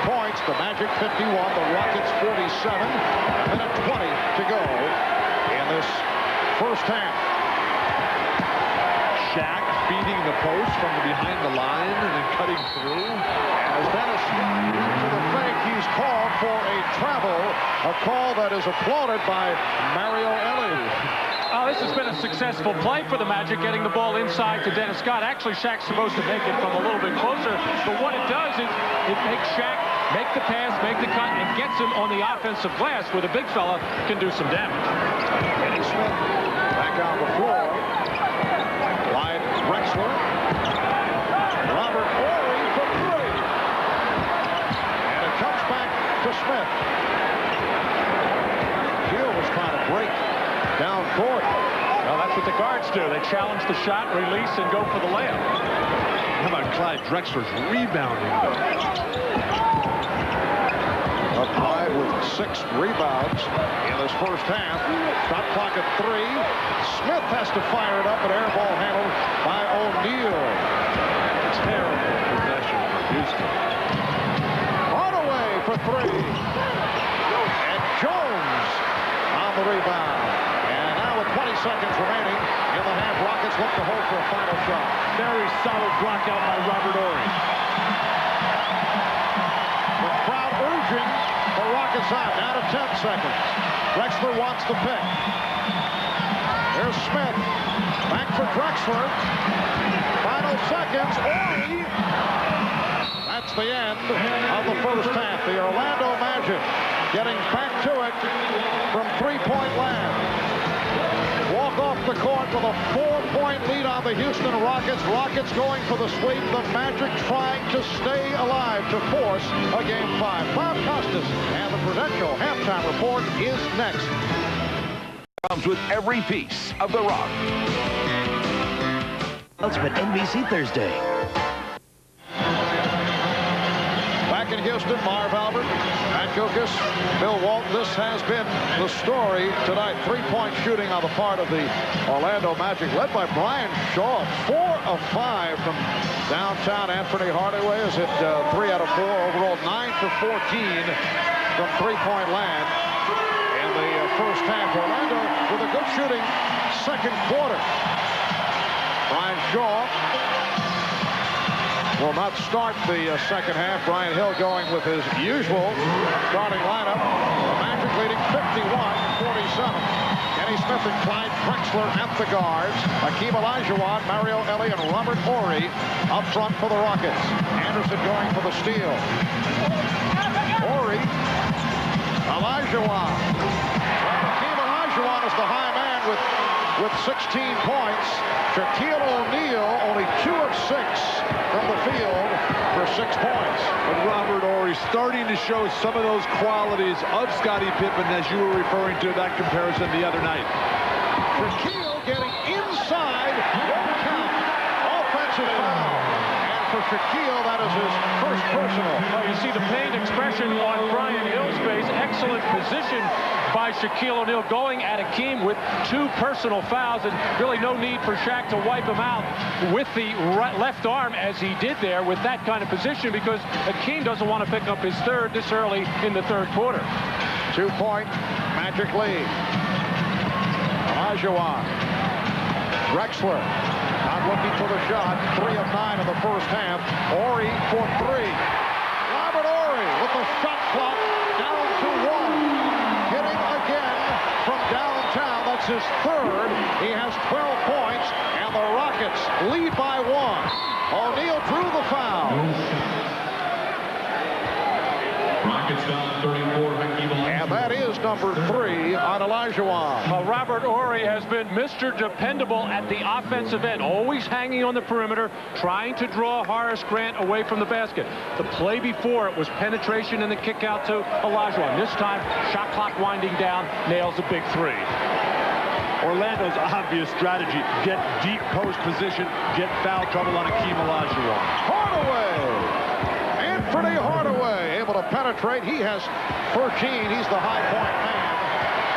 points. The Magic 51, the Rockets 47. A minute 20 to go in this first half. Shaq feeding the post from behind the line and then cutting through. As Dennis to the fake, he's called for a travel, a call that is applauded by Mario Elie. Oh, this has been a successful play for the Magic, getting the ball inside to Dennis Scott. Actually, Shaq's supposed to make it from a little bit closer, but what it does is it makes Shaq make the pass, make the cut, and gets him on the offensive glass where the big fella can do some damage. Kenny Smith back on the floor. Clyde Drexler. Robert Horry for three. And it comes back to Smith. Hill was trying to break down court. Well, that's what the guards do. They challenge the shot, release, and go for the layup. How about Clyde Drexler's rebounding? Clyde with 6 rebounds in this first half. Shot clock at 3. Smith has to fire it up, but air ball handled by O'Neal. Terrible possession for Houston. Hardaway for 3. And Jones on the rebound. 20 seconds remaining in the half. Rockets look to hold for a final shot. Very solid block out by Robert Horry. The crowd urging the Rockets out. Down to 10 seconds. Drexler wants the pick. There's Smith. Back for Drexler. Final seconds. Horry. That's the end of the first half. The Orlando Magic getting back to it from three-point land. Walk off the court with a 4-point lead on the Houston Rockets. Rockets going for the sweep. The Magic trying to stay alive to force a Game 5. Bob Costas and the Prudential Halftime Report is next. Comes with every piece of the rock. Ultimate NBC Thursday. Back in Houston, Marv Albert, Matt Kukas, Bill Walton. This has been the story tonight. 3-point shooting on the part of the Orlando Magic, led by Brian Shaw. 4 of 5 from downtown. Anthony Hardaway has hit 3 out of 4. Overall, 9 for 14 from three-point land in the first half. Orlando with a good shooting second quarter. Brian Shaw will not start the second half. Brian Hill going with his usual starting lineup. The Magic leading 51-47. Kenny Smith and Clyde Drexler at the guards. Hakeem Olajuwon, Mario Elie, and Robert Horry up front for the Rockets. Anderson going for the steal. Horry. Olajuwon. Hakeem Olajuwon is the high man with 16 points. Shaquille O'Neal only 2 of 6 from the field for 6 points. And Robert Horry starting to show some of those qualities of Scottie Pippen, as you were referring to that comparison the other night. Shaquille getting inside, won't count. Offensive foul. And for Shaquille, that is his first personal. Oh, you see the pained expression on Brian Hill's face. Excellent position by Shaquille O'Neal going at Hakeem with 2 personal fouls, and really no need for Shaq to wipe him out with the left arm as he did there with that kind of position, because Hakeem doesn't want to pick up his third this early in the third quarter. 2-point Magic lead. Olajuwon. Drexler not looking for the shot. 3 of 9 in the first half. Horry for 3. Robert Horry with the shot clock down to 1. Hitting again from downtown. That's his third. He has 12 points, and the Rockets lead by 1. O'Neal drew the foul. Rockets foul 34, Hakeem Olajuwon. And that is number 3 on Olajuwon. Well, Robert Horry has been Mr. Dependable at the offensive end, always hanging on the perimeter, trying to draw Horace Grant away from the basket. The play before it was penetration and the kick out to Olajuwon. This time, shot clock winding down, nails a big 3. Orlando's obvious strategy: get deep post position, get foul trouble on Hakeem Olajuwon. Hardaway! Anthony Hardaway able to penetrate. He has 13. He's the high point man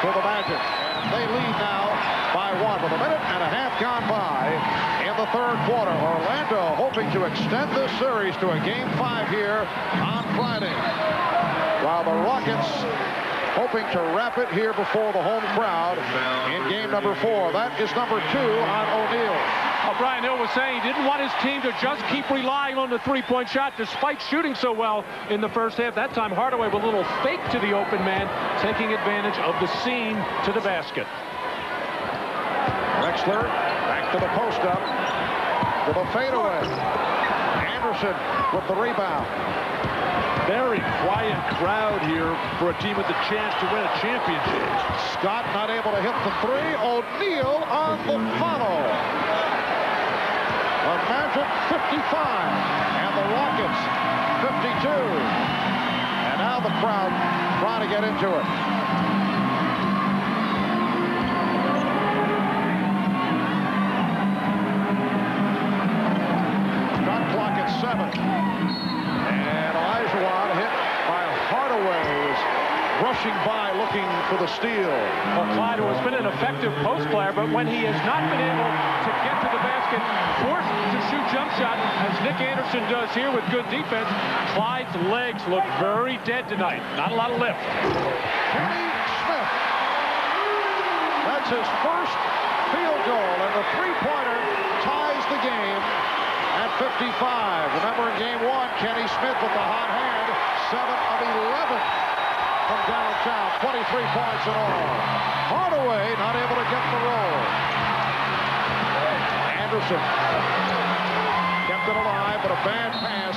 for the Magic. And they lead now by 1 with a minute and a half gone by in the third quarter. Orlando hoping to extend this series to a Game 5 here on Friday. While the Rockets hoping to wrap it here before the home crowd in game number 4. That is number 2 on O'Neal. Brian Hill was saying he didn't want his team to just keep relying on the three-point shot despite shooting so well in the first half. That time Hardaway with a little fake to the open man, taking advantage of the seam to the basket. Drexler back to the post-up to the fadeaway. Anderson with the rebound. Very quiet crowd here for a team with a chance to win a championship. Scott not able to hit the three. O'Neal on the follow. The Magic 55 and the Rockets 52. And now the crowd trying to get into it. Shot clock at 7. And Olajuwon hit by Hardaway, who is rushing by looking for the steal. Well, Clyde, who has been an effective post player, but when he has not been able to get to the basket, forced to shoot jump shot, as Nick Anderson does here with good defense, Clyde's legs look very dead tonight. Not a lot of lift. Kenny Smith. That's his first field goal, and the three-pointer ties the game at 55. Remember in game 1, Kenny Smith with the hot hand, 7 of 11 from downtown, 23 points in all. Hardaway not able to get the roll. Anderson kept it alive, but a bad pass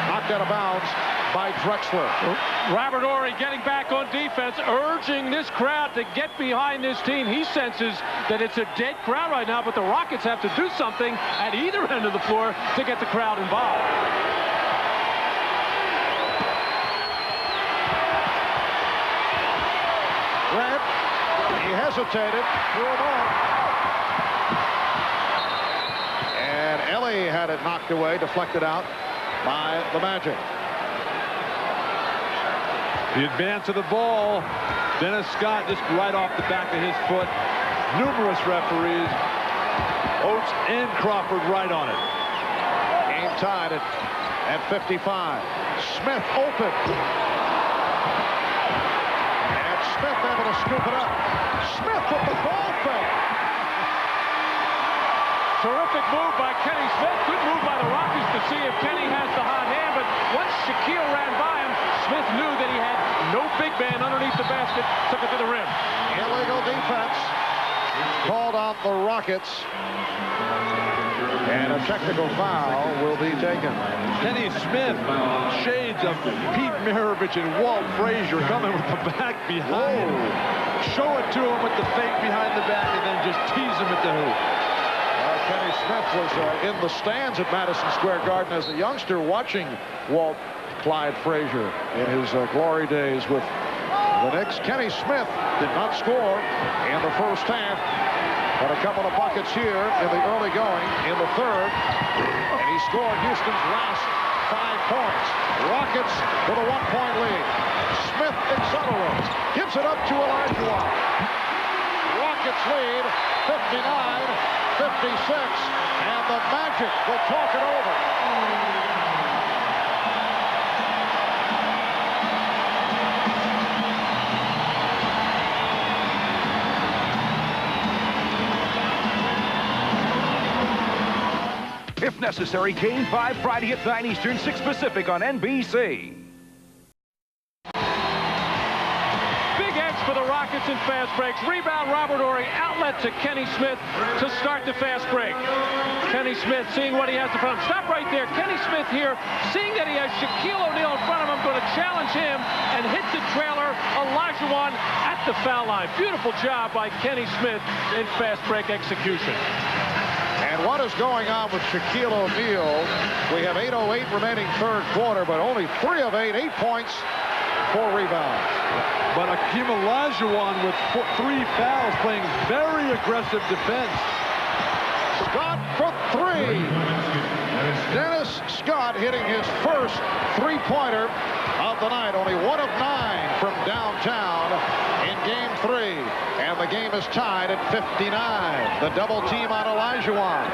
knocked out of bounds by Drexler. Robert Horry getting back on defense, urging this crowd to get behind this team. He senses that it's a dead crowd right now, but the Rockets have to do something at either end of the floor to get the crowd involved. Grant, he hesitated, threw it on. And Ellie had it knocked away, deflected out by the Magic. The advance of the ball. Dennis Scott just right off the back of his foot. Numerous referees. Oates and Crawford right on it. Game tied at 55. Smith open. And Smith able to scoop it up. Smith with the ball fake. Terrific move by Kenny Smith. Good move by the Rockets to see if Kenny has the hot hand, but once Shaquille ran by him, Smith knew that he had no big man underneath the basket, took it to the rim. Illegal defense called on the Rockets. And a technical foul will be taken. Kenny Smith, shades of Pete Maravich and Walt Frazier coming with the back behind. Show it to him with the fake behind the back and then just tease him at the hoop. Kenny Smith was in the stands at Madison Square Garden as a youngster watching Walt Clyde Frazier in his glory days with the Knicks. Kenny Smith did not score in the first half, but a couple of buckets here in the early going in the third, and he scored Houston's last 5 points. Rockets with a 1-point lead. Smith accelerates, gives it up to Olajuwon. Rockets lead 59-56, and the Magic will talk it over. If necessary, Game 5 Friday at 9 Eastern, 6 Pacific on NBC. Big edge for the Rockets in fast breaks. Rebound Robert Horry, outlet to Kenny Smith to start the fast break. Kenny Smith seeing what he has in front of him. Stop right there. Kenny Smith here, seeing that he has Shaquille O'Neal in front of him, going to challenge him and hit the trailer, Olajuwon, at the foul line. Beautiful job by Kenny Smith in fast break execution. And what is going on with Shaquille O'Neal? We have 8:08 remaining third quarter, but only 3 of 8, 8 points, 4 rebounds. But Akeem Olajuwon with 3 fouls, playing very aggressive defense. Scott for 3. Dennis Scott hitting his first three-pointer of the night. Only 1 of 9 from downtown in game 3. And the game is tied at 59. The double team on Olajuwon.